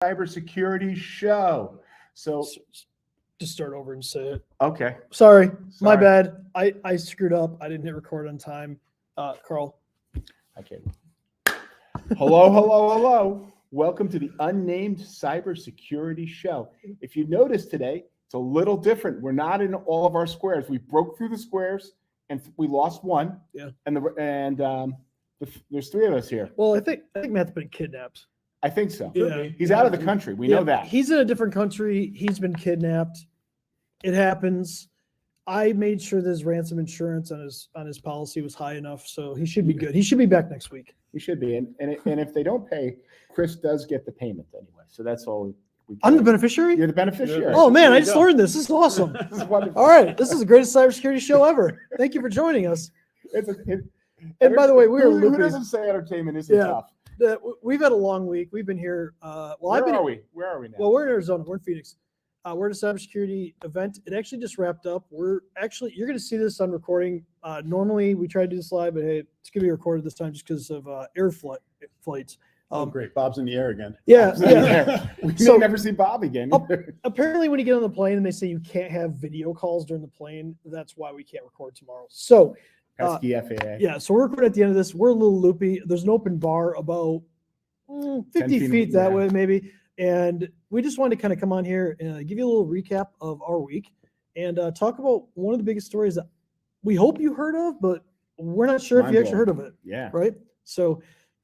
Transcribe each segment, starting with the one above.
Cybersecurity Show. So, Just start over and say it. okay. Sorry, my bad. I screwed up. I didn't hit record on time. Carl. Okay. Hello. Welcome to the Unnamed Cybersecurity Show. If you notice today, it's a little different. We're not in all of our squares. We broke through the squares and we lost one. Yeah. There's three of us here. Well, I think Matt's been kidnapped. I think so. Yeah. He's out of the country. We know that. He's in a different country. He's been kidnapped. It happens. I made sure that his ransom insurance on his policy was high enough, so he should be good. He should be back next week. He should be. And if they don't pay, Chris does get the payment anyway. So that's all we I'm the beneficiary? You're the beneficiary. Oh, man, I just learned this. This is awesome. This is wonderful. All right. This is the greatest cybersecurity show ever. Thank you for joining us. And by the way, who doesn't say entertainment isn't tough? We've had a long week. We've been here. Where are we now? Well, we're in Arizona. We're in Phoenix. We're at a cybersecurity event. It actually just wrapped up. You're going to see this on recording. Normally, we try to do this live, but hey, it's going to be recorded this time just because of air flights. Oh, great. Bob's in the air again. Yeah. We may never see Bob again. Apparently, when you get on the plane and they say you can't have video calls during the plane, that's why we can't record tomorrow. So, pesky FAA. Yeah, so we're recording at the end of this. We're a little loopy. There's an open bar about 50 feet that way, maybe. And we just wanted to kind of come on here and give you a little recap of our week and talk about one of the biggest stories that we hope you heard of, but we're not sure if you actually heard of it. Yeah. Right? So,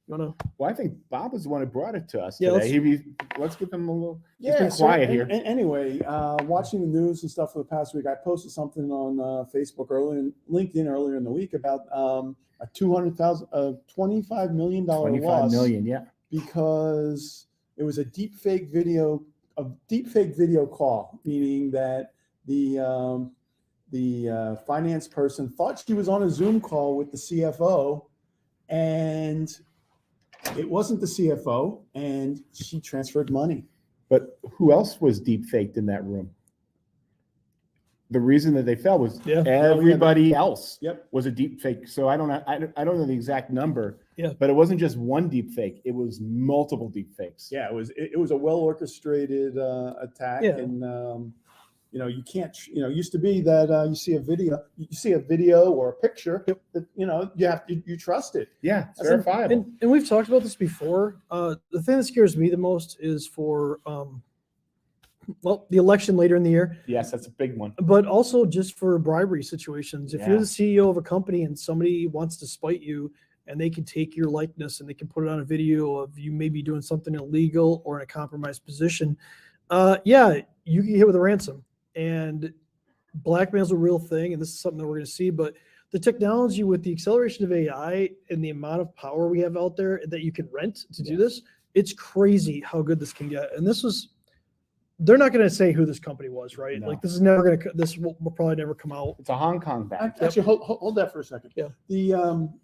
you want to? Well, I think Bob was the one who brought it to us today. Let's give him a little. Yeah, been quiet here. Anyway, watching the news and stuff for the past week, I posted something on Facebook and LinkedIn earlier in the week about a $25 million loss. $25 million, yeah. Because it was a deep fake video call, meaning that the finance person thought she was on a Zoom call with the CFO, and it wasn't the CFO, and she transferred money. But who else was deep faked in that room? The reason that they fell was everybody else was a deep fake. So I don't know the exact number. Yeah. But it wasn't just one deep fake. It was multiple deep fakes. Yeah, it was a well orchestrated attack. Yeah. And you can't, it used to be that you see a video or a picture that, you trust it. Yeah, it's verifiable. And we've talked about this before. The thing that scares me the most is for, the election later in the year. Yes, that's a big one. But also just for bribery situations. If you're the CEO of a company and somebody wants to spite you and they can take your likeness and they can put it on a video of you maybe doing something illegal or in a compromised position, you can get hit with a ransom. And blackmail is a real thing, and this is something that we're going to see. But the technology with the acceleration of AI and the amount of power we have out there that you can rent to do this, it's crazy how good this can get. And they're not going to say who this company was, right? No. Like this will probably never come out. It's a Hong Kong bank. Actually, hold that for a second. Yeah.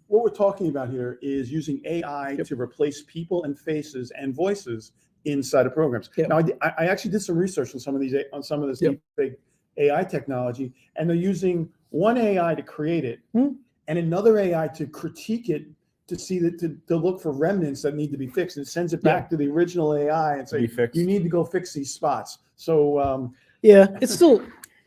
What we're talking about here is using AI to replace people and faces and voices inside of programs. Yep. Now, I actually did some research on some of this deep AI technology, and they're using one AI to create it and another AI to critique it to see that to look for remnants that need to be fixed, and it sends it back to the original AI and say you need to go fix these spots. So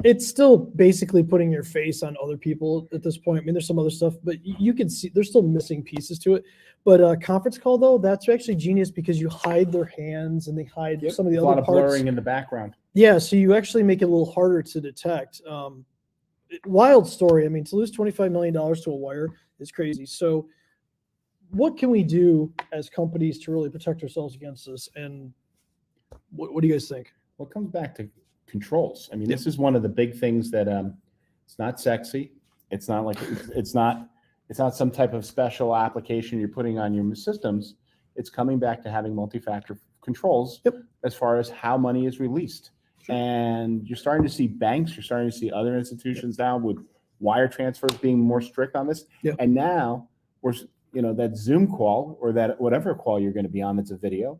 it's still basically putting your face on other people at this point. I mean, there's some other stuff, but you can see there's still missing pieces to it. But conference call though, that's actually genius because you hide their hands and they hide some of the other parts. A lot of blurring in the background. Yeah, so you actually make it a little harder to detect. Wild story. I mean, to lose $25 million to a wire is crazy. So what can we do as companies to really protect ourselves against this? And what do you guys think? Well, it comes back to controls. I mean, this is one of the big things that it's not sexy. It's not like it's not some type of special application you're putting on your systems. It's coming back to having multi-factor controls as far as how money is released. Sure. And you're starting to see banks, you're starting to see other institutions now with wire transfers being more strict on this. Yep. And now we're, that Zoom call or that whatever call you're going to be on that's a video,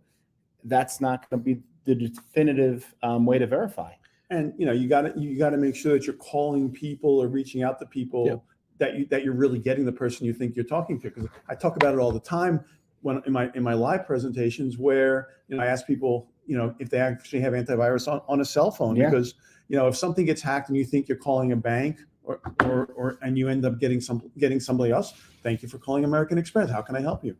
that's not going to be the definitive way to verify. And you got to make sure that you're calling people or reaching out to people that you're really getting the person you think you're talking to. Because I talk about it all the time when in my live presentations where I ask people, if they actually have antivirus on a cell phone, Yeah. because, if something gets hacked and you think you're calling a bank or and you end up getting somebody else, thank you for calling American Express. How can I help you?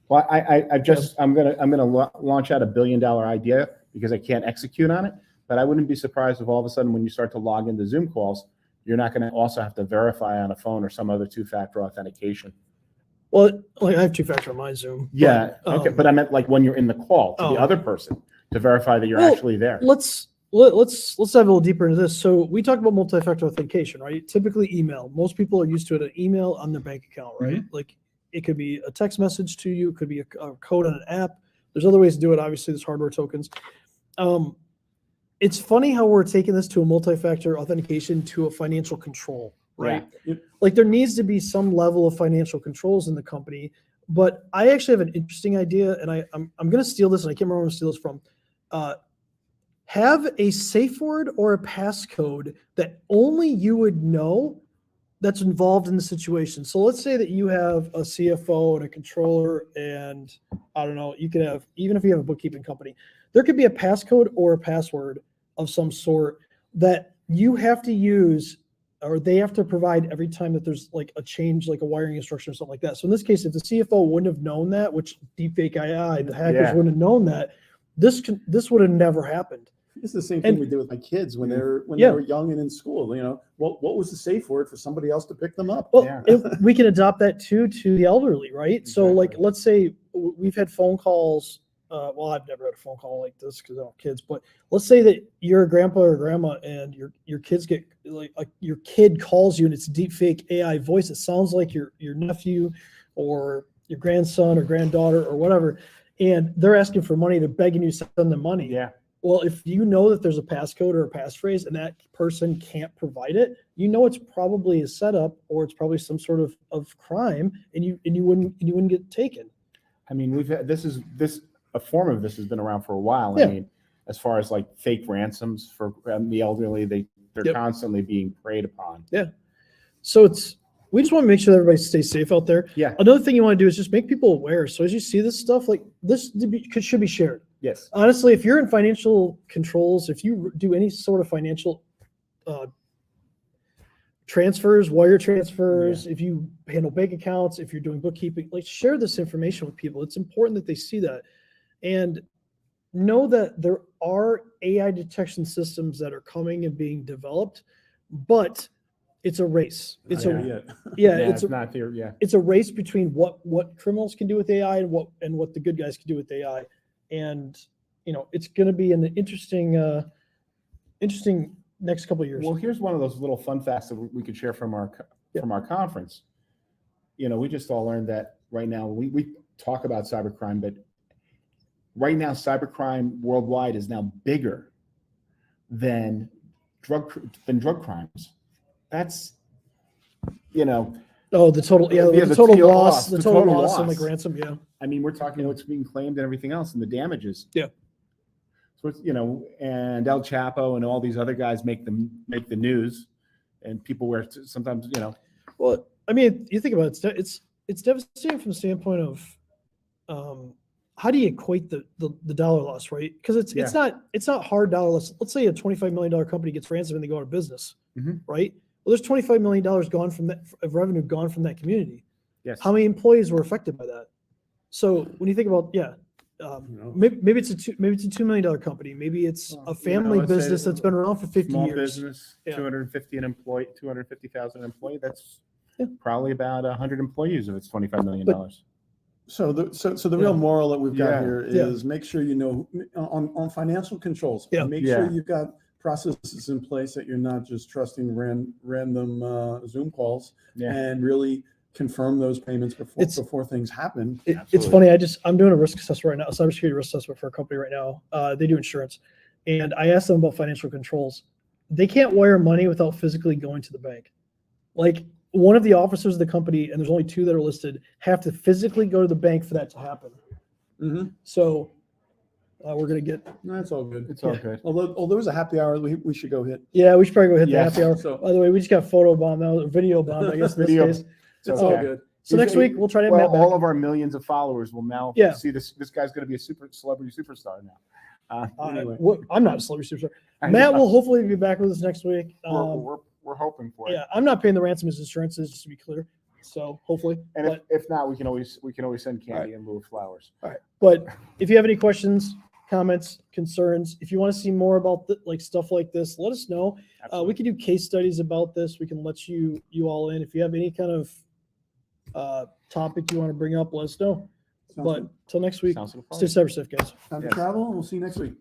Well, I'm gonna launch out $1 billion idea because I can't execute on it. But I wouldn't be surprised if all of a sudden when you start to log into Zoom calls, you're not going to also have to verify on a phone or some other two-factor authentication. Well, like I have two-factor on my Zoom. Yeah. Okay. But I meant like when you're in the call to the other person to verify that you're actually there. Let's dive a little deeper into this. So we talked about multi-factor authentication, right? Typically email. Most people are used to it, an email on their bank account, right? Like it could be a text message to you, it could be a code on an app. There's other ways to do it. Obviously, there's hardware tokens. It's funny how we're taking this to a multi-factor authentication to a financial control, right? Yeah. Like there needs to be some level of financial controls in the company. But I actually have an interesting idea, and I'm going to steal this, and I can't remember where to steal this from. Have a safe word or a passcode that only you would know that's involved in the situation. So let's say that you have a CFO and a controller, and I don't know, you could have, even if you have a bookkeeping company, there could be a passcode or a password of some sort that you have to use, or they have to provide every time that there's like a change, like a wiring instruction or something like that. So in this case, if the CFO wouldn't have known that, which deepfake AI, the hackers wouldn't have known that, this would have never happened. It's the same thing we did with my kids when they were young and in school. What was the safe word for somebody else to pick them up? Well, we can adopt that too to the elderly, right? Exactly. So like, let's say we've had phone calls. Well, I've never had a phone call like this because I don't have kids. But let's say that you're a grandpa or a grandma, and your kids get like your kid calls you, and it's deep fake AI voice. It sounds like your nephew or your grandson or granddaughter or whatever, and they're asking for money. They're begging you to send them money. Yeah. Well, if you know that there's a passcode or a passphrase and that person can't provide it, it's probably a setup, or it's probably some sort of crime, and you wouldn't get taken. I mean, we've had a form of this has been around for a while. I mean, as far as like fake ransoms for the elderly, they're constantly being preyed upon. Yeah. So we just want to make sure that everybody stays safe out there. Yeah. Another thing you want to do is just make people aware. So as you see this stuff, like this should be shared. Yes. Honestly, if you're in financial controls, if you do any sort of financial transfers, wire transfers, if you handle bank accounts, if you're doing bookkeeping, like share this information with people. It's important that they see that. And know that there are AI detection systems that are coming and being developed, but it's a race. It's not there. Yeah. It's a race between what criminals can do with AI and what the good guys can do with AI. And it's going to be an interesting next couple of years. Well, here's one of those little fun facts that we could share from our conference. We just all learned that right now we talk about cybercrime, but right now cybercrime worldwide is now bigger than drug crimes. That's the total loss and like ransom. Yeah. I mean, we're talking what's being claimed and everything else and the damages. Yeah. So it's, and El Chapo and all these other guys make the news, and people were sometimes, Well, I mean, you think about it, it's devastating from the standpoint of how do you equate the dollar loss, right? Because it's not hard dollar loss. Let's say a $25 million company gets ransomed and they go out of business, right? Well, there's $25 million gone from that of revenue gone from that community. Yes. How many employees were affected by that? So when you think about maybe it's a $2 million company, maybe it's a family business that's been around for 50 small years. Business, 250,000 employee. That's probably about 100 employees if it's $25 million. So the real moral that we've got here is make sure on financial controls. Make sure you've got processes in place that you're not just trusting random Zoom calls and really confirm those payments before things happen. It's funny. I'm doing a risk assessment right now, a cybersecurity risk assessment for a company right now. They do insurance, and I asked them about financial controls. They can't wire money without physically going to the bank. Like one of the officers of the company, and there's only 2 that are listed, have to physically go to the bank for that to happen. So we're gonna get. No, that's all good. It's all good. Although there was a happy hour we should go hit. Yeah, we should probably go hit the happy hour. So, by the way, we just got photo bomb now, video bomb. I guess in this case. It's all good. So next week we'll try to have Matt back. All of our millions of followers will now see this. This guy's going to be a celebrity superstar now. Anyway. I'm not a celebrity superstar. I Matt know. will hopefully be back with us next week. We're hoping for it. Yeah, I'm not paying the ransom as insurances, just to be clear. So hopefully, And but, if not, we can always send candy in lieu of flowers. all right. But if you have any questions, comments, concerns, if you want to see more about stuff like this, let us know. We can do case studies about this. We can let you all in. If you have any kind of topic you want to bring up, let us know. Sounds But good. till next week, Sounds like a stay party. cyber safe, guys. Time to Yes. travel, and we'll see you next week.